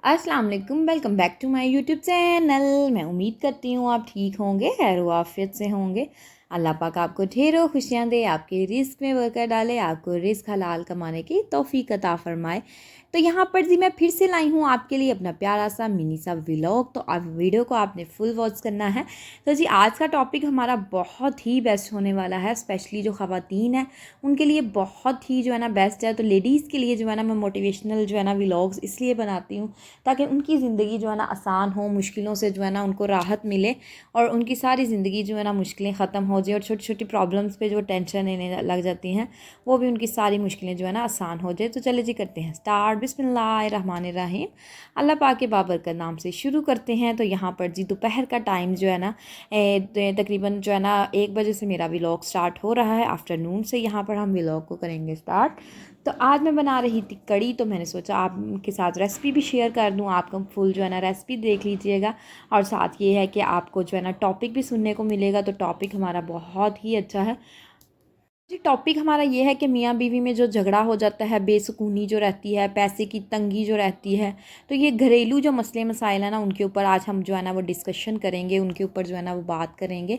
अस्सलाम वालेकुम, welcome back to my YouTube channel. मैं उम्मीद करती हूँ आप ठीक होंगे, खैर आफियत से होंगे। अल्लाह पाक आपको ढेरों खुशियाँ दे, आपके रिस्क में बरकत डाले, आपको रिस्क हलाल कमाने की तौफीक अता फरमाए। तो यहाँ पर जी मैं फिर से लाई हूँ आपके लिए अपना प्यारा सा मिनी सा व्लॉग। तो आप वीडियो को आपने फुल वॉच करना है। तो जी आज का टॉपिक हमारा बहुत ही बेस्ट होने वाला है, स्पेशली जो ख़वातीन हैं उनके लिए बहुत ही जो है ना बेस्ट है। तो लेडीज़ के लिए जो है ना मैं मोटिवेशनल जो है ना व्लॉग्स इसलिए बनाती हूँ ताकि उनकी ज़िंदगी जो है ना आसान हो, मुश्किलों से जो है ना उनको राहत मिले और उनकी सारी ज़िंदगी जो है ना मुश्किलें ख़त्म हो जाए और छोटी छोटी प्रॉब्लम्स पे जो टेंशन लेने लग जाती हैं वो भी उनकी सारी मुश्किलें जो है ना आसान हो जाए। तो चले जी करते हैं स्टार्ट। बिस्मिल्लाहिर्रहमानिर्रहीम। अल्लाह पाक के बाबरकत नाम से शुरू करते हैं। तो यहाँ पर जी दोपहर का टाइम जो है ना तकरीबन जो है ना 1 बजे से मेरा व्लॉग स्टार्ट हो रहा है। आफ्टरनून से यहाँ पर हम व्लॉग को करेंगे स्टार्ट। तो आज मैं बना रही थी कड़ी, तो मैंने सोचा आपके साथ रेसिपी भी शेयर कर दूं, आपका फुल जो है ना रेसिपी देख लीजिएगा। और साथ ये है कि आपको जो है ना टॉपिक भी सुनने को मिलेगा। तो टॉपिक हमारा बहुत ही अच्छा है जी। टॉपिक हमारा ये है कि मियाँ बीवी में जो झगड़ा हो जाता है, बेसुकूनी जो रहती है, पैसे की तंगी जो रहती है, तो ये घरेलू जो मसले मसाइल हैं ना उनके ऊपर आज हम जो है ना वो डिस्कशन करेंगे, उनके ऊपर जो है ना वो बात करेंगे।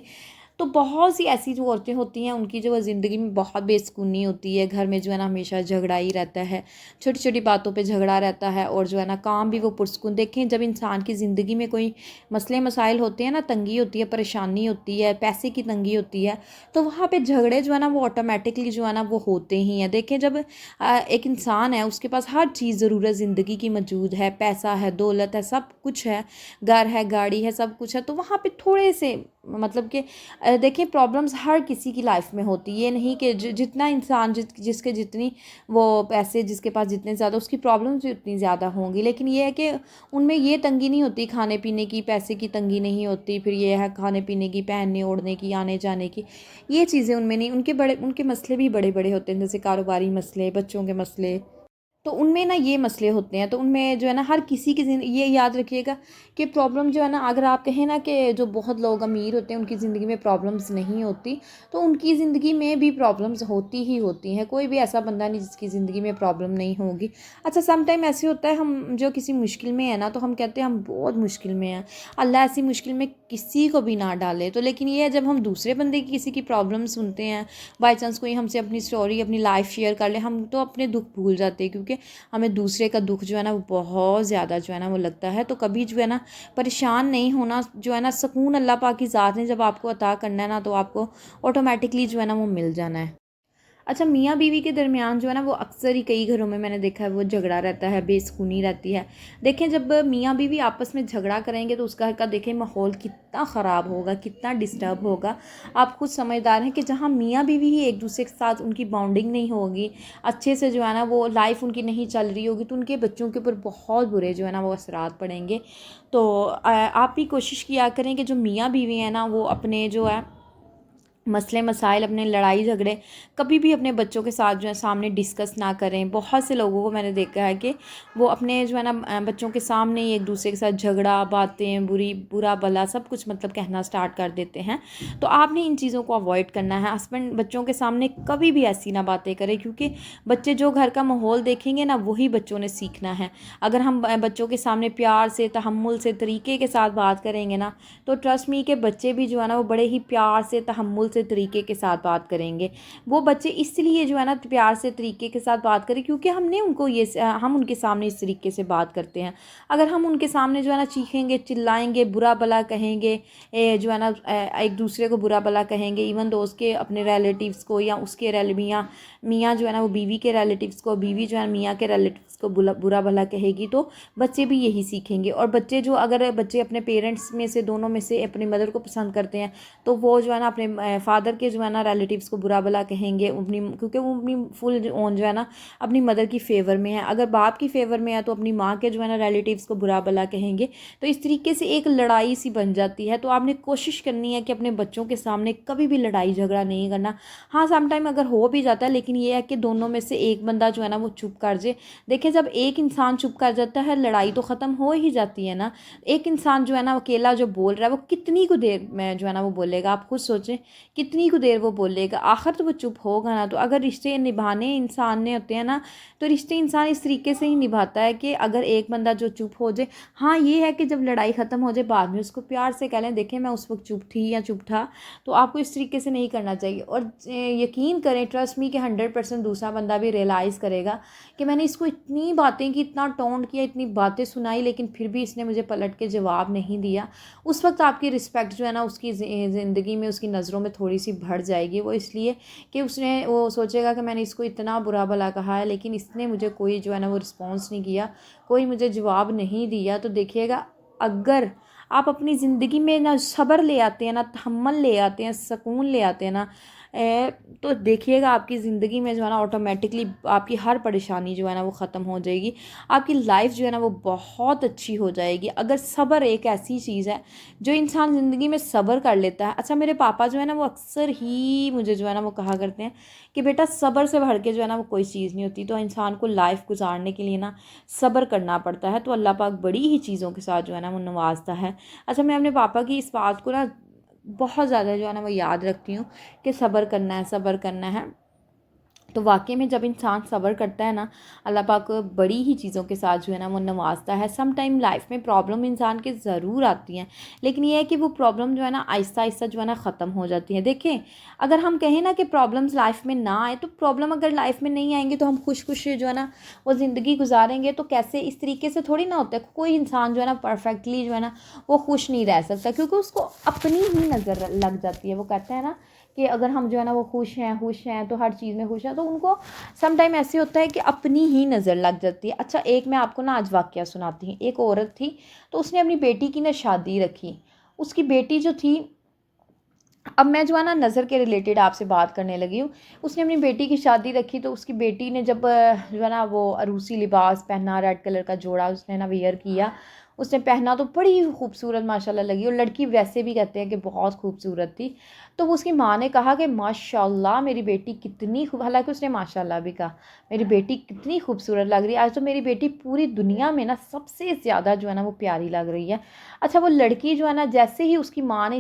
तो बहुत सी ऐसी जो औरतें होती हैं उनकी जो ज़िंदगी में बहुत बेसुकूनी होती है, घर में जो है ना हमेशा झगड़ा ही रहता है, छोटी छोटी बातों पे झगड़ा रहता है और जो है ना काम भी वो पुरसुकून। देखें जब इंसान की ज़िंदगी में कोई मसले मसाइल होते हैं ना, तंगी होती है, परेशानी होती है, पैसे की तंगी होती है, तो वहाँ पे झगड़े जो है ना वो ऑटोमेटिकली जो है ना वो होते ही हैं। देखें जब एक इंसान है उसके पास हर चीज़ ज़रूरत ज़िंदगी की मौजूद है, पैसा है, दौलत है, सब कुछ है, घर है, गाड़ी है, सब कुछ है, तो वहाँ पे थोड़े से मतलब कि देखिए प्रॉब्लम्स हर किसी की लाइफ में होती है। ये नहीं कि जितना इंसान जिसके जितनी वो पैसे जिसके पास जितने ज़्यादा उसकी प्रॉब्लम्स भी उतनी ज़्यादा होंगी, लेकिन ये है कि उनमें ये तंगी नहीं होती, खाने पीने की, पैसे की तंगी नहीं होती, फिर ये है खाने पीने की, पहनने ओढ़ने की, आने जाने की, ये चीज़ें उनमें नहीं। उनके मसले भी बड़े बड़े होते हैं, जैसे कारोबारी मसले, बच्चों के मसले, तो उनमें ना ये मसले होते हैं। तो उनमें जो है ना हर किसी की ये याद रखिएगा कि प्रॉब्लम जो है ना, अगर आप कहें ना कि जो बहुत लोग अमीर होते हैं उनकी ज़िंदगी में प्रॉब्लम्स नहीं होती, तो उनकी ज़िंदगी में भी प्रॉब्लम्स होती ही होती हैं। कोई भी ऐसा बंदा नहीं जिसकी ज़िंदगी में प्रॉब्लम नहीं होगी। अच्छा सम टाइम ऐसे होता है हम जो किसी मुश्किल में है ना, तो हम कहते हैं हम बहुत मुश्किल में हैं, अल्लाह ऐसी मुश्किल में किसी को भी ना डाले। तो लेकिन ये है जब हम दूसरे बंदे की किसी की प्रॉब्लम सुनते हैं, बाई चांस कोई हमसे अपनी स्टोरी अपनी लाइफ शेयर कर ले, हम तो अपने दुख भूल जाते हैं, क्योंकि हमें दूसरे का दुख जो है ना वो बहुत ज़्यादा जो है ना वो लगता है। तो कभी जो है ना परेशान नहीं होना, जो है ना सुकून अल्लाह पाक की ज़ात ने जब आपको अता करना है ना, तो आपको ऑटोमेटिकली जो है ना वो मिल जाना है। अच्छा मियाँ बीवी के दरमियान जो है ना वो अक्सर ही कई घरों में मैंने देखा है वो झगड़ा रहता है, बेसुकूनी रहती है। देखें जब मियाँ बीवी आपस में झगड़ा करेंगे तो उस घर का देखें माहौल कितना ख़राब होगा, कितना डिस्टर्ब होगा। आप खुद समझदार हैं कि जहाँ मियाँ बीवी ही एक दूसरे के साथ उनकी बॉन्डिंग नहीं होगी, अच्छे से जो है ना वो लाइफ उनकी नहीं चल रही होगी, तो उनके बच्चों के ऊपर बहुत बुरे जो है ना वो असरात पड़ेंगे। तो आप भी कोशिश किया करें कि जो मियाँ बीवी हैं ना वो अपने जो है मसले मसाइल, अपने लड़ाई झगड़े कभी भी अपने बच्चों के साथ जो है सामने डिस्कस ना करें। बहुत से लोगों को मैंने देखा है कि वो अपने जो है ना बच्चों के सामने ही एक दूसरे के साथ झगड़ा, बातें, बुरा भला सब कुछ मतलब कहना स्टार्ट कर देते हैं। तो आपने इन चीज़ों को अवॉइड करना है। हस्बैंड बच्चों के सामने कभी भी ऐसी ना बातें करें, क्योंकि बच्चे जो घर का माहौल देखेंगे ना वही बच्चों ने सीखना है। अगर हम बच्चों के सामने प्यार से, तहम्मुल से, तरीके के साथ बात करेंगे ना, तो ट्रस्ट मी के बच्चे भी जो है ना वो बड़े ही प्यार से, तहम्मुल से, तरीके के साथ बात करेंगे। वो बच्चे इसलिए जो है ना प्यार से, तरीके के साथ बात करें क्योंकि हमने उनको हम उनके सामने इस तरीके से बात करते हैं। अगर हम उनके सामने जो है ना चीखेंगे, चिल्लाएंगे, बुरा भला कहेंगे, जो है ना एक दूसरे को बुरा भला कहेंगे, इवन दो उसके अपने रिलेटिव्स को, या उसके मियाँ मियाँ जो है ना वो बीवी के रिलेटिव्स को, बीवी जो है मियाँ के रिलेटिव्स को बुरा भला कहेगी, तो बच्चे भी यही सीखेंगे। और अगर बच्चे अपने पेरेंट्स में से, दोनों में से अपनी मदर को पसंद करते हैं, तो वो जो है ना अपने फादर के जो है ना रिलेटिव्स को बुरा भला कहेंगे अपनी, क्योंकि वो अपनी फुल ओन जो है ना अपनी मदर की फेवर में है। अगर बाप की फेवर में है तो अपनी माँ के जो है ना रिलेटिव्स को बुरा भला कहेंगे। तो इस तरीके से एक लड़ाई सी बन जाती है। तो आपने कोशिश करनी है कि अपने बच्चों के सामने कभी भी लड़ाई झगड़ा नहीं करना। हाँ समटाइम अगर हो भी जाता है, लेकिन ये है कि दोनों में से एक बंदा जो है ना वो चुप कर जाए। देखिए देखिए जब एक इंसान चुप कर जाता है लड़ाई तो ख़त्म हो ही जाती है ना। एक इंसान जो है ना अकेला जो बोल रहा है वो कितनी को देर में जो है ना वो बोलेगा, आप खुद सोचें कितनी को देर वो बोलेगा, आखिर तो वो चुप होगा ना। तो अगर रिश्ते निभाने इंसान ने होते हैं ना तो रिश्ते इंसान इस तरीके से ही निभाता है कि अगर एक बंदा जो चुप हो जाए, हाँ ये है कि जब लड़ाई ख़त्म हो जाए बाद में उसको प्यार से कह लें देखें मैं उस वक्त चुप थी या चुप था। तो आपको इस तरीके से नहीं करना चाहिए। और यकीन करें, ट्रस्ट मी कि 100% दूसरा बंदा भी रियलाइज़ करेगा कि मैंने इसको इतनी बातें की, इतना टोंट किया, इतनी बातें सुनाई, लेकिन फिर भी इसने मुझे पलट के जवाब नहीं दिया। उस वक्त आपकी रिस्पेक्ट जो है ना उसकी ज़िंदगी में, उसकी नज़रों में थोड़ी सी बढ़ जाएगी। वो इसलिए कि उसने वो सोचेगा कि मैंने इसको इतना बुरा भला कहा है लेकिन इसने मुझे कोई जो है ना वो रिस्पॉन्स नहीं किया, कोई मुझे जवाब नहीं दिया। तो देखिएगा, अगर आप अपनी ज़िंदगी में ना सब्र ले आते हैं, ना तहम्मुल ले आते हैं, सुकून ले आते हैं ना, तो देखिएगा आपकी ज़िंदगी में जो है ना ऑटोमेटिकली आपकी हर परेशानी जो है ना वो ख़त्म हो जाएगी। आपकी लाइफ जो है ना वो बहुत अच्छी हो जाएगी। अगर सब्र एक ऐसी चीज़ है जो इंसान ज़िंदगी में सब्र कर लेता है। अच्छा, मेरे पापा जो है ना वो अक्सर ही मुझे जो है ना वो कहा करते हैं कि बेटा सब्र से बढ़ के जो है ना वो कोई चीज़ नहीं होती। तो इंसान को लाइफ गुजारने के लिए ना सब्र करना पड़ता है। तो अल्लाह पाक बड़ी ही चीज़ों के साथ जो है ना वो नवाजता है। अच्छा, मैं अपने पापा की इस बात को ना बहुत ज़्यादा जो है ना वो याद रखती हूँ कि सब्र करना है, सब्र करना है। तो वाक़ई में जब इंसान सब्र करता है ना, अल्लाह पाक बड़ी ही चीज़ों के साथ जो है ना वो नवाजता है। सम टाइम लाइफ में प्रॉब्लम इंसान के ज़रूर आती हैं, लेकिन ये है कि वो प्रॉब्लम जो है ना आहिस्ता आहिस्ता जो है ना ख़त्म हो जाती है। देखें, अगर हम कहें ना कि प्रॉब्लम्स लाइफ में ना आए, तो प्रॉब्लम अगर लाइफ में नहीं आएंगे तो हम खुश खुश जो है ना वो ज़िंदगी गुजारेंगे। तो कैसे, इस तरीके से थोड़ी ना होता है। कोई इंसान जो है ना परफेक्टली जो है ना वो खुश नहीं रह सकता, क्योंकि उसको अपनी ही नज़र लग जाती है। वो कहते हैं ना कि अगर हम जो है ना वो खुश हैं तो हर चीज़ में खुश हैं, तो उनको सम टाइम ऐसे होता है कि अपनी ही नज़र लग जाती है। अच्छा, एक मैं आपको ना आज वाक़या सुनाती हूँ। एक औरत थी, तो उसने अपनी बेटी की ना शादी रखी। उसकी बेटी जो थी, अब मैं जो है ना नज़र के रिलेटेड आपसे बात करने लगी हूँ। उसने अपनी बेटी की शादी रखी, तो उसकी बेटी ने जब जो है ना वो अरूसी लिबास पहना, रेड कलर का जोड़ा उसने ना वियर किया, उसने पहना तो बड़ी खूबसूरत माशाल्लाह लगी। और लड़की वैसे भी कहते हैं कि बहुत खूबसूरत थी। तो उसकी माँ ने कहा कि माशाल्लाह मेरी बेटी कितनी खूब, हालांकि उसने माशाल्लाह भी कहा, मेरी बेटी कितनी खूबसूरत लग रही है, आज तो मेरी बेटी पूरी दुनिया में ना सबसे ज़्यादा जो है ना वो प्यारी लग रही है। अच्छा, वो लड़की जो है ना जैसे ही उसकी माँ ने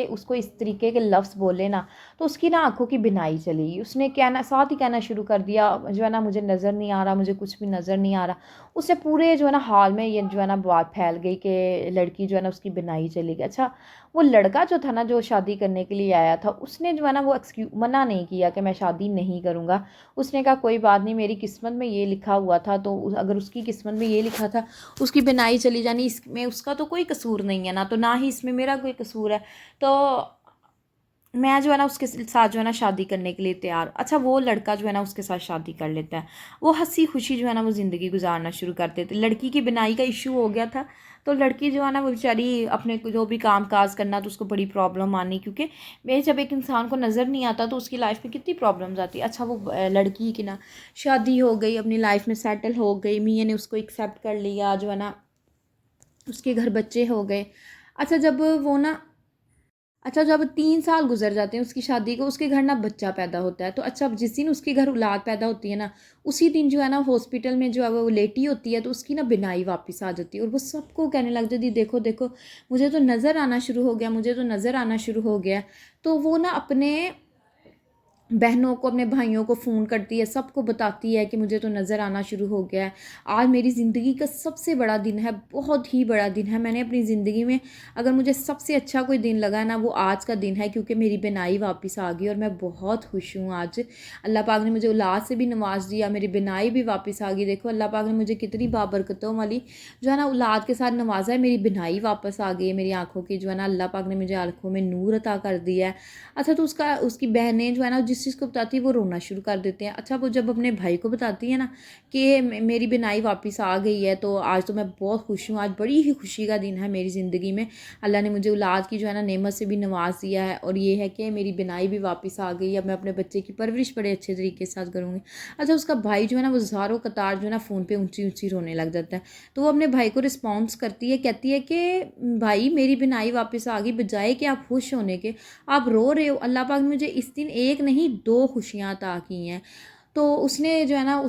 उसको इस तरीके के लफ्ज़ बोले ना, तो उसकी ना आंखों की बिनाई चली गई। उसने कहना, साथ ही कहना शुरू कर दिया जो है ना मुझे नज़र नहीं आ रहा, मुझे कुछ भी नज़र नहीं आ रहा। उससे पूरे जो है ना हाल में ये जो है ना बात फैल गई कि लड़की जो है ना उसकी बिनाई चली गई। अच्छा, वो लड़का जो था ना जो शादी करने के लिए आया था, उसने जो है ना वो मना नहीं किया कि मैं शादी नहीं करूँगा। उसने कहा कोई बात नहीं, मेरी किस्मत में ये लिखा हुआ था, तो अगर उसकी किस्मत में ये लिखा था उसकी बिनाई चली जानी, इसमें उसका तो कोई कसूर नहीं है ना, तो ना ही इसमें मेरा कोई कसूर है। तो मैं जो है ना उसके साथ जो है ना शादी करने के लिए तैयार। अच्छा, वो लड़का जो है ना उसके साथ शादी कर लेता है। वो हंसी खुशी जो है ना वो ज़िंदगी गुजारना शुरू कर देते। लड़की की बिनाई का इशू हो गया था, तो लड़की जो है ना वो बेचारी अपने जो भी काम काज करना तो उसको बड़ी प्रॉब्लम आनी, क्योंकि मैं जब एक इंसान को नज़र नहीं आता तो उसकी लाइफ में कितनी प्रॉब्लम्स आती है। अच्छा, वो लड़की की ना शादी हो गई, अपनी लाइफ में सेटल हो गई, मियाँ ने उसको एक्सेप्ट कर लिया, जो है ना उसके घर बच्चे हो गए। अच्छा, जब 3 साल गुजर जाते हैं उसकी शादी को, उसके घर ना बच्चा पैदा होता है। तो अच्छा, जिस दिन उसके घर औलाद पैदा होती है ना, उसी दिन जो है ना हॉस्पिटल में जो है वो लेटी होती है, तो उसकी ना बिनाई वापस आ जाती है। और वो सबको कहने लग जाती है देखो देखो मुझे तो नज़र आना शुरू हो गया, मुझे तो नज़र आना शुरू हो गया। तो वो ना अपने बहनों को, अपने भाइयों को फ़ोन करती है, सबको बताती है कि मुझे तो नज़र आना शुरू हो गया है। आज मेरी ज़िंदगी का सबसे बड़ा दिन है, बहुत ही बड़ा दिन है। मैंने अपनी ज़िंदगी में अगर मुझे सबसे अच्छा कोई दिन लगा है ना, वो आज का दिन है, क्योंकि मेरी बिनाई वापस आ गई और मैं बहुत खुश हूँ आज। अल्लाह पाक ने मुझे औलाद से भी नवाज दिया, मेरी बिनाई भी वापस आ गई। देखो अल्लाह पाक ने मुझे कितनी बाबरकतों वाली जो है ना औलाद के साथ नवाजा है। मेरी बिनाई वापस आ गई है, मेरी आँखों की जो है ना अल्लाह पाक ने मुझे आँखों में नूर अता कर दिया है। अच्छा, तो उसकी बहनें जो है ना जिस चीज़ को बताती है वो रोना शुरू कर देते हैं। अच्छा, वो जब अपने भाई को बताती है ना कि मेरी बिनाई वापस आ गई है, तो आज तो मैं बहुत खुश हूँ, आज बड़ी ही खुशी का दिन है मेरी ज़िंदगी में। अल्लाह ने मुझे औलाद की जो है ना नेमत से भी नवाज दिया है, और ये है कि मेरी बिनाई भी वापस आ गई है। अब मैं अपने बच्चे की परवरिश बड़े अच्छे तरीके से साथ करूँगी। अच्छा, उसका भाई जो है ना वो ज़ारों कतार जो है ना फ़ोन पर ऊँची ऊँची रोने लग जाता है। तो वो अपने भाई को रिस्पॉन्स करती है, कहती है कि भाई मेरी बिनाई वापस आ गई, बजाय कि आप खुश होने के आप रो रहे हो। अल्लाह पाक ने मुझे इस दिन एक नहीं 2 खुशियाँ अता की हैं। तो उसने जो है ना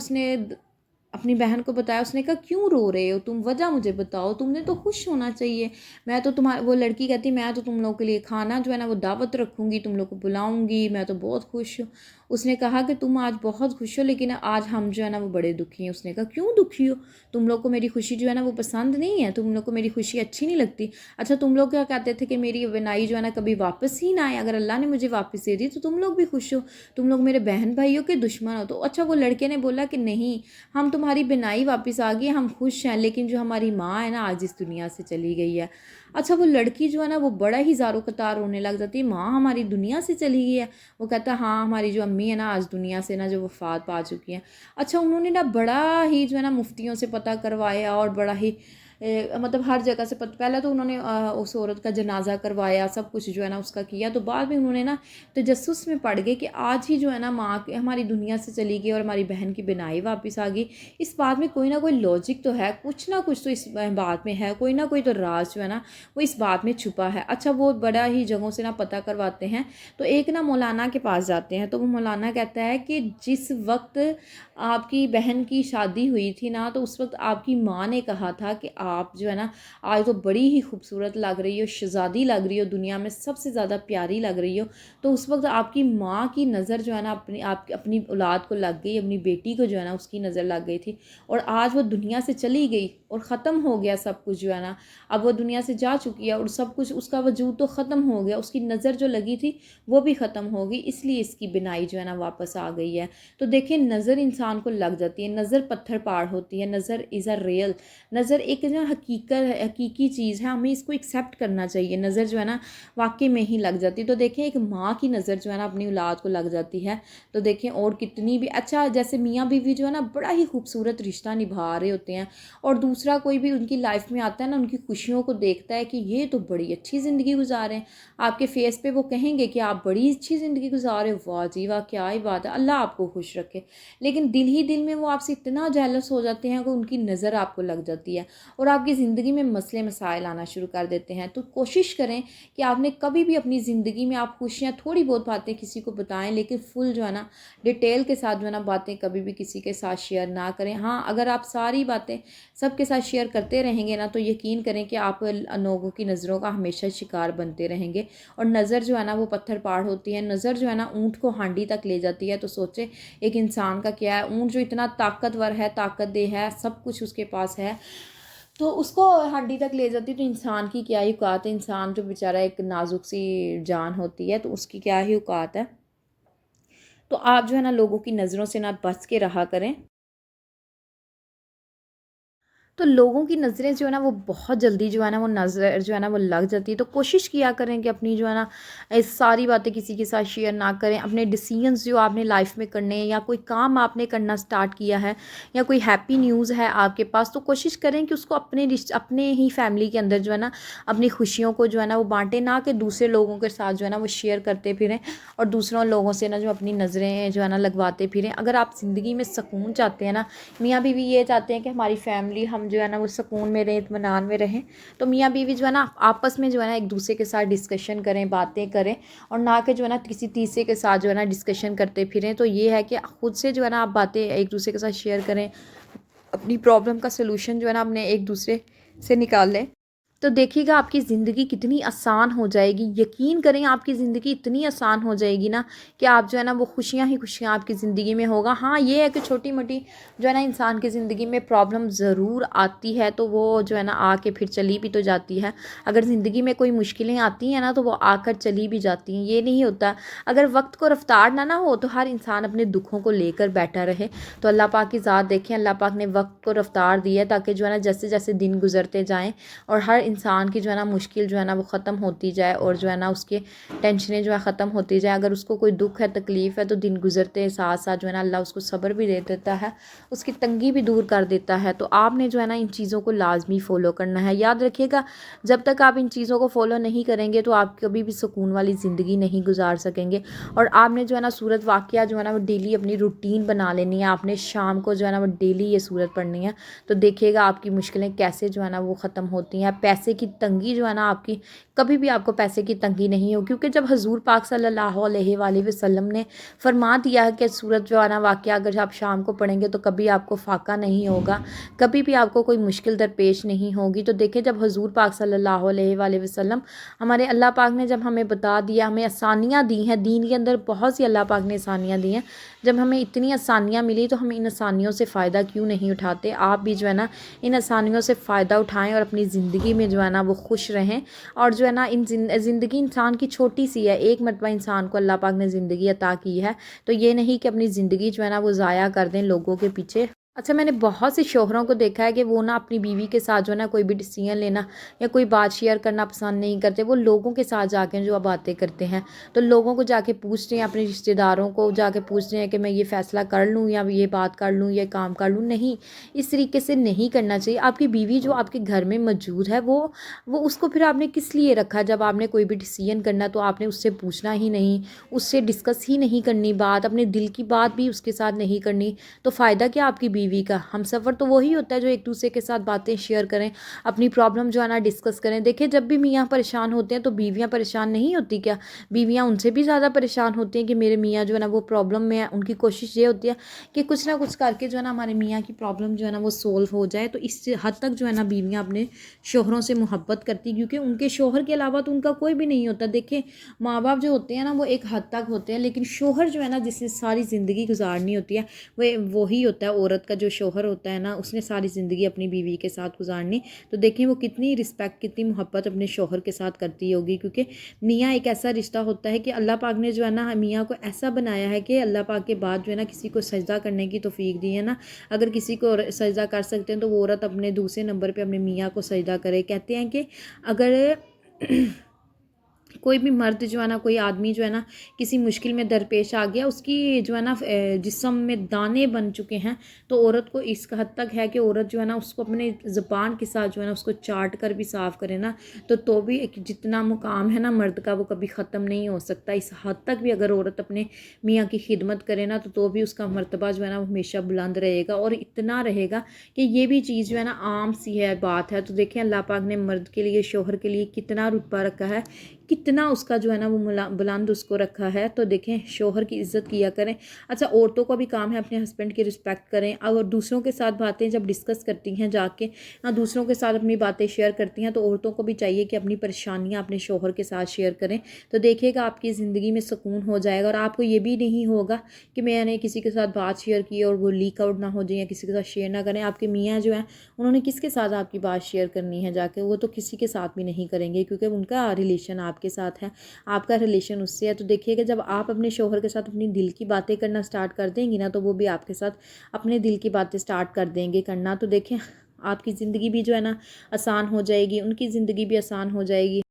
अपनी बहन को बताया। उसने कहा क्यों रो रहे हो तुम, वजह मुझे बताओ, तुमने तो खुश होना चाहिए। मैं तो तुम्हारा, वो लड़की कहती मैं तो तुम लोगों के लिए खाना जो है ना वो दावत रखूँगी, तुम लोग को बुलाऊँगी, मैं तो बहुत खुश हूँ। उसने कहा कि तुम आज बहुत खुश हो, लेकिन आज हम जो है ना वो बड़े दुखी हैं। उसने कहा क्यों दुखी हो, तुम लोग को मेरी खुशी जो है ना वो पसंद नहीं है, तुम लोग को मेरी खुशी अच्छी नहीं लगती। अच्छा तुम लोग क्या कहते थे कि मेरी बिनाई जो है ना कभी वापस ही ना आए, अगर अल्लाह ने मुझे वापस दे दी तो तुम लोग भी खुश हो, तुम लोग मेरे बहन भाइयों के दुश्मन हो। तो अच्छा वो लड़के ने बोला कि नहीं, हम तुम्हारी बिनाई वापस आ गई, हम खुश हैं, लेकिन जो हमारी माँ है ना आज इस दुनिया से चली गई है। अच्छा वो लड़की जो है ना वो बड़ा ही ज़ारो कतार रोने लग जाती है, माँ हमारी दुनिया से चली गई है। वो कहता है हाँ हमारी जो अम्मी है ना आज दुनिया से ना जो वफ़ात पा चुकी हैं। अच्छा उन्होंने ना बड़ा ही जो है ना मुफ्तियों से पता करवाया और बड़ा ही मतलब हर जगह से पहले तो उन्होंने उस औरत का जनाजा करवाया, सब कुछ जो है ना उसका किया। तो बाद में उन्होंने ना तजस्सुस में पड़ गए कि आज ही जो है ना माँ हमारी दुनिया से चली गई और हमारी बहन की बिनाई वापस आ गई। इस बात में कोई ना कोई लॉजिक तो है, कुछ ना कुछ तो इस बात में है, कोई ना कोई तो राज जो है ना वो इस बात में छुपा है। अच्छा वो बड़ा ही जगहों से ना पता करवाते हैं। तो एक ना मौलाना के पास जाते हैं, तो वो मौलाना कहता है कि जिस वक्त आपकी बहन की शादी हुई थी ना, तो उस वक्त आपकी माँ ने कहा था कि आप जो है ना आज तो बड़ी ही खूबसूरत लग रही हो, शहज़ादी लग रही हो, दुनिया में सबसे ज़्यादा प्यारी लग रही हो। तो उस वक्त आपकी माँ की नज़र जो है ना अपनी औलाद को लग गई, अपनी बेटी को जो है ना उसकी नज़र लग गई थी। और आज वो दुनिया से चली गई और ख़त्म हो गया सब कुछ जो है ना, अब वो दुनिया से जा चुकी है और सब कुछ, उसका वजूद तो ख़त्म हो गया, उसकी नज़र जो लगी थी वो भी ख़त्म हो गई, इसलिए इसकी बिनाई जो है ना वापस आ गई है। तो देखिए नज़र इंसान को लग जाती है, नज़र पत्थर पार होती है, नज़र इज़ अ रियल, नज़र एक जो हकीकी चीज़ है, हमें इसको एक्सेप्ट करना चाहिए। नज़र जो है ना वाकई में ही लग जाती है। तो देखें एक माँ की नज़र जो है ना अपनी औलाद को लग जाती है, तो देखें और कितनी भी अच्छा, जैसे मियाँ बीवी जो है ना बड़ा ही खूबसूरत रिश्ता निभा रहे होते हैं और दूसरा कोई भी उनकी लाइफ में आता है ना, उनकी खुशियों को देखता है कि ये तो बड़ी अच्छी ज़िंदगी गुजार रहे हैं, आपके फेस पे वो कहेंगे कि आप बड़ी अच्छी ज़िंदगी गुजार रहे हो, वाह जी वाह क्या ही बात है, अल्लाह आपको खुश रखे। लेकिन दिल ही दिल में वो आपसे इतना जेलस हो जाते हैं कि उनकी नज़र आपको लग जाती है और आपकी ज़िंदगी में मसले मसाइल आना शुरू कर देते हैं। तो कोशिश करें कि आपने कभी भी अपनी ज़िंदगी में आप खुशियाँ थोड़ी बहुत बातें किसी को बताएं, लेकिन फुल जो है ना डिटेल के साथ जो है ना बातें कभी भी किसी के साथ शेयर ना करें। हाँ अगर आप सारी बातें सबके साथ शेयर करते रहेंगे ना, तो यकीन करें कि आप लोगों की नज़रों का हमेशा शिकार बनते रहेंगे। और नज़र जो है ना वो पत्थर पार होती है, नज़र जो है ना ऊँट को हांडी तक ले जाती है। तो सोचे एक इंसान का क्या है, ऊँट जो इतना ताकतवर है, ताकतदेह है, सब कुछ उसके पास है, तो उसको हड्डी तक ले जाती, तो इंसान की क्या ही औकात है। इंसान जो बेचारा एक नाजुक सी जान होती है, तो उसकी क्या ही औकात है। तो आप जो है ना लोगों की नज़रों से ना बच के रहा करें। तो लोगों की नज़रें जो है ना वो बहुत जल्दी जो है ना वो नज़र जो है ना वो लग जाती है। तो कोशिश किया करें कि अपनी जो है ना सारी बातें किसी के साथ शेयर ना करें। अपने डिसीजंस जो आपने लाइफ में करने हैं या कोई काम आपने करना स्टार्ट किया है या कोई हैप्पी न्यूज़ है आपके पास, तो कोशिश करें कि उसको अपने ही फैमिली के अंदर जो है ना अपनी खुशियों को जो है ना वो बांटें, ना कि दूसरे लोगों के साथ जो है ना वो शेयर करते फिरें और दूसरों लोगों से ना जो अपनी नज़रें जो है ना लगवाते फिरें। अगर आप ज़िंदगी में सुकून चाहते हैं ना, मियाँ बीवी ये चाहते हैं कि हमारी फैमिली हम जो है ना वो सुकून में रहें, इत्मीनान में रहें, तो मियाँ बीवी जो है ना आपस में जो है ना एक दूसरे के साथ डिस्कशन करें, बातें करें और ना कि जो है ना किसी तीसरे के साथ जो है ना डिस्कशन करते फिरें। तो ये है कि खुद से जो है ना आप बातें एक दूसरे के साथ शेयर करें, अपनी प्रॉब्लम का सलूशन जो है ना अपने एक दूसरे से निकाल लें। तो देखिएगा आपकी ज़िंदगी कितनी आसान हो जाएगी। यकीन करें आपकी ज़िंदगी इतनी आसान हो जाएगी ना कि आप जो है ना वो खुशियाँ ही खुशियाँ आपकी ज़िंदगी में होगा। हाँ ये है कि छोटी मोटी जो है ना इंसान की ज़िंदगी में प्रॉब्लम ज़रूर आती है, तो वो जो है ना आके फिर चली भी तो जाती है। अगर ज़िंदगी में कोई मुश्किलें आती हैं ना तो वो आकर चली भी जाती हैं, ये नहीं होता। अगर वक्त को रफ्तार ना हो तो हर इंसान अपने दुखों को लेकर बैठा रहे। तो अल्लाह पाक की ज़ात देखें, अल्लाह पाक ने वक्त को रफ्तार दी है ताकि जो है ना जैसे जैसे दिन गुजरते जाएँ और हर इंसान की जो है ना मुश्किल जो है ना वो ख़त्म होती जाए और जो है ना उसके टेंशनें जो है ख़त्म होती जाए। अगर उसको कोई दुख है, तकलीफ़ है, तो दिन गुजरते साथ साथ जो है ना अल्लाह उसको सब्र भी दे देता है, उसकी तंगी भी दूर कर देता है। तो आपने जो है ना इन चीज़ों को लाजमी फ़ॉलो करना है। याद रखिएगा जब तक आप इन चीज़ों को फ़ॉलो नहीं करेंगे तो आप कभी भी सुकून वाली ज़िंदगी नहीं गुजार सकेंगे। और आपने जो है ना सूरत वाक़या जो है ना वो डेली अपनी रूटीन बना लेनी है। आपने शाम को जो है ना वो डेली ये सूरत पढ़नी है। तो देखिएगा आपकी मुश्किलें कैसे जो है ना वो ख़त्म होती हैं। पैसे पैसे की तंगी जो है ना आपकी, कभी भी आपको पैसे की तंगी नहीं हो, क्योंकि जब हजूर पाक सल्लल्लाहु अलैहि वसल्लम ने फरमा दिया है कि सूरत जो है ना वाक़या अगर आप शाम को पढ़ेंगे तो कभी आपको फाका नहीं होगा, कभी भी आपको कोई मुश्किल दरपेश नहीं होगी। तो देखिए जब हजूर पाक सल्लल्लाहु अलैहि वसल्लम हमारे अल्लाह पाक ने जब हमें बता दिया, हमें आसानियाँ दी हैं दीन के अंदर, बहुत सी अल्लाह पाक ने आसानियाँ दी हैं, जब हमें इतनी आसानियाँ मिली तो हम इन आसानियों से फ़ायदा क्यों नहीं उठाते। आप भी जो है ना इन आसानियों से फ़ायदा उठाएं और अपनी ज़िंदगी में जो है ना वो खुश रहें। और जो है ना इन ज़िंदगी इंसान की छोटी सी है, एक मरतबा इंसान को अल्लाह पाक ने ज़िंदगी अता की है, तो ये नहीं कि अपनी ज़िंदगी जो है ना वो ज़ाया कर दें लोगों के पीछे। अच्छा, मैंने बहुत से शौहरों को देखा है कि वो ना अपनी बीवी के साथ जो है ना कोई भी डिसीजन लेना या कोई बात शेयर करना पसंद नहीं करते, वो लोगों के साथ जाके जो बातें करते हैं, तो लोगों को जाके पूछते हैं, अपने रिश्तेदारों को जाके पूछते हैं कि मैं ये फ़ैसला कर लूँ या ये बात कर लूँ, ये काम कर लूँ। नहीं, इस तरीके से नहीं करना चाहिए। आपकी बीवी जो आपके घर में मौजूद है वो उसको फिर आपने किस लिए रखा। जब आपने कोई भी डिसीजन करना तो आपने उससे पूछना ही नहीं, उससे डिस्कस ही नहीं करनी बात, अपने दिल की बात भी उसके साथ नहीं करनी, तो फ़ायदा क्या आपकी बीवी का। हमसफ़र तो वही होता है जो एक दूसरे के साथ बातें शेयर करें, अपनी प्रॉब्लम जो है ना डिस्कस करें। देखिए जब भी मियाँ परेशान होते हैं तो बीवियाँ परेशान नहीं होती क्या, बीवियाँ उनसे भी ज़्यादा परेशान होती हैं कि मेरे मियाँ जो है ना वो प्रॉब्लम में है। उनकी कोशिश ये होती है कि कुछ ना कुछ करके जो है ना हमारे मियाँ की प्रॉब्लम जो है ना वो सोल्व हो जाए। तो इस हद तक जो है ना बीवियाँ अपने शोहरों से मोहब्बत करती, क्योंकि उनके शोहर के अलावा तो उनका कोई भी नहीं होता। देखिए माँ बाप जो होते हैं ना वो एक हद तक होते हैं, लेकिन शोहर जो है ना जिसने सारी ज़िंदगी गुजारनी होती है वही होता है। औरत का जो शोहर होता है ना उसने सारी ज़िंदगी अपनी बीवी के साथ गुजारनी। तो देखें वो कितनी रिस्पेक्ट, कितनी मोहब्बत अपने शोहर के साथ करती होगी, क्योंकि मियाँ एक ऐसा रिश्ता होता है कि अल्लाह पाक ने जो है ना मियाँ को ऐसा बनाया है कि अल्लाह पाक के बाद जो है ना किसी को सजदा करने की तौफीक दी है ना। अगर किसी को सजदा कर सकते हैं तो वो औरत अपने दूसरे नंबर पर अपने मियाँ को सजदा करे। कहते हैं कि अगर कोई भी मर्द जो है ना, कोई आदमी जो है ना किसी मुश्किल में दरपेश आ गया, उसकी जो है ना जिस्म में दाने बन चुके हैं, तो औरत को इस हद तक है कि औरत जो है ना उसको अपने ज़ुबान के साथ जो है ना उसको चाट कर भी साफ़ करे ना, तो भी एक जितना मुकाम है ना मर्द का वो कभी ख़त्म नहीं हो सकता। इस हद तक भी अगर औरत अपने मियाँ की खिदमत करे ना तो भी उसका मर्तबा जो है ना वो हमेशा बुलंद रहेगा, और इतना रहेगा कि ये भी चीज़ जो है ना आम सी है बात है। तो देखें अल्लाह पाक ने मर्द के लिए, शोहर के लिए कितना रुतबा रखा है, कितना उसका जो है ना वो बुलंद उसको रखा है। तो देखें शोहर की इज़्ज़त किया करें। अच्छा, औरतों का भी काम है अपने हस्बैंड की रिस्पेक्ट करें, और दूसरों के साथ बातें जब डिस्कस करती हैं जाके दूसरों के साथ अपनी बातें शेयर करती हैं, तो औरतों को भी चाहिए कि अपनी परेशानियां अपने शोहर के साथ शेयर करें। तो देखिएगा आपकी ज़िंदगी में सुकून हो जाएगा, और आपको ये भी नहीं होगा कि मैंने किसी के साथ बात शेयर की और वो लीक आउट ना हो जाए या किसी के साथ शेयर ना करें। आपके मियाँ जो हैं उन्होंने किसके साथ आपकी बात शेयर करनी है जाके, वो तो किसी के साथ भी नहीं करेंगे, क्योंकि उनका रिलेशन आपके साथ है, आपका रिलेशन उससे है। तो देखिएगा जब आप अपने शोहर के साथ अपनी दिल की बातें करना स्टार्ट कर देंगी ना, तो वो भी आपके साथ अपने दिल की बातें स्टार्ट कर देंगे करना। तो देखें आपकी ज़िंदगी भी जो है ना आसान हो जाएगी, उनकी ज़िंदगी भी आसान हो जाएगी।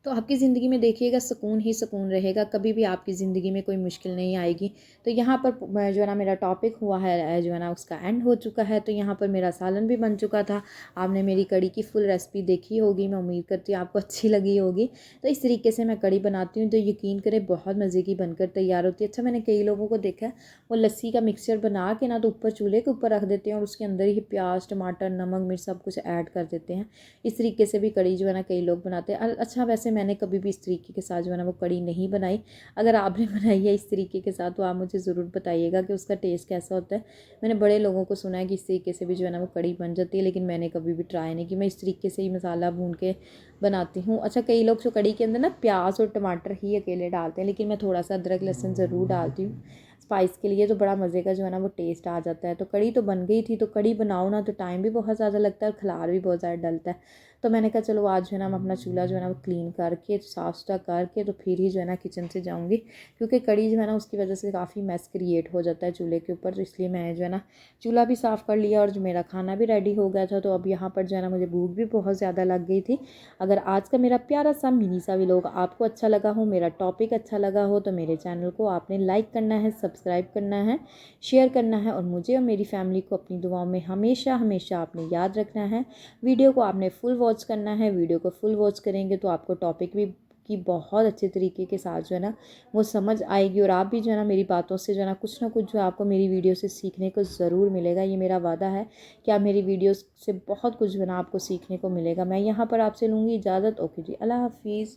तो आपकी ज़िंदगी में देखिएगा सुकून ही सुकून रहेगा, कभी भी आपकी ज़िंदगी में कोई मुश्किल नहीं आएगी। तो यहाँ पर जो है ना मेरा टॉपिक हुआ है जो है ना उसका एंड हो चुका है। तो यहाँ पर मेरा सालन भी बन चुका था। आपने मेरी कड़ी की फुल रेसिपी देखी होगी, मैं उम्मीद करती हूँ आपको अच्छी लगी होगी। तो इस तरीके से मैं कड़ी बनाती हूँ, तो यकीन करें बहुत मज़े की बनकर तैयार होती है। अच्छा, मैंने कई लोगों को देखा है वो लस्सी का मिक्सचर बना के ना तो ऊपर चूल्हे के ऊपर रख देते हैं, और उसके अंदर ही प्याज, टमाटर, नमक, मिर्च सब कुछ ऐड कर देते हैं। इस तरीके से भी कड़ी जो है ना कई लोग बनाते हैं। अच्छा, वैसे मैंने कभी भी इस तरीके के साथ जो है ना वो कड़ी नहीं बनाई। अगर आपने बनाई है इस तरीके के साथ तो आप मुझे ज़रूर बताइएगा कि उसका टेस्ट कैसा होता है। मैंने बड़े लोगों को सुना है कि इस तरीके से भी जो है ना वो कड़ी बन जाती है, लेकिन मैंने कभी भी ट्राई नहीं की। मैं इस तरीके से ही मसाला भून के बनाती हूँ। अच्छा, कई लोग जो कड़ी के अंदर ना प्याज और टमाटर ही अकेले डालते हैं, लेकिन मैं थोड़ा सा अदरक लहसुन ज़रूर डालती हूँ स्पाइस के लिए, तो बड़ा मज़े का जो है ना वो टेस्ट आ जाता है। तो कड़ी तो बन गई थी। तो कड़ी बनाओ ना तो टाइम भी बहुत ज़्यादा लगता है और खलार भी बहुत ज़्यादा डलता है। तो मैंने कहा चलो आज जो है ना हम अपना चूल्हा जो है ना वो क्लीन करके साफ़ सुथरा करके तो फिर ही जो है ना किचन से जाऊँगी, क्योंकि कड़ी जो है ना उसकी वजह से काफ़ी मैस क्रिएट हो जाता है चूल्हे के ऊपर। तो इसलिए मैंने जो है ना चूल्हा भी साफ़ कर लिया और जो मेरा खाना भी रेडी हो गया था। तो अब यहाँ पर जो है ना मुझे भूख भी बहुत ज़्यादा लग गई थी। अगर आज का मेरा प्यारा सा मिनी सा व्लॉग आपको अच्छा लगा हो, मेरा टॉपिक अच्छा लगा हो, तो मेरे चैनल को आपने लाइक करना है, सब्सक्राइब करना है, शेयर करना है, और मुझे और मेरी फैमिली को अपनी दुआओं में हमेशा हमेशा आपने याद रखना है। वीडियो को आपने फुल वॉच करना है। वीडियो को फुल वॉच करेंगे तो आपको टॉपिक भी आपकी बहुत अच्छे तरीके के साथ जो है ना वो समझ आएगी, और आप भी जो है ना मेरी बातों से जो है ना कुछ ना कुछ जो आपको मेरी वीडियो से सीखने को ज़रूर मिलेगा। ये मेरा वादा है कि आप मेरी वीडियोस से बहुत कुछ जो है ना आपको सीखने को मिलेगा। मैं यहाँ पर आपसे लूँगी इजाज़त। ओके जी, अल्लाह हाफिज़।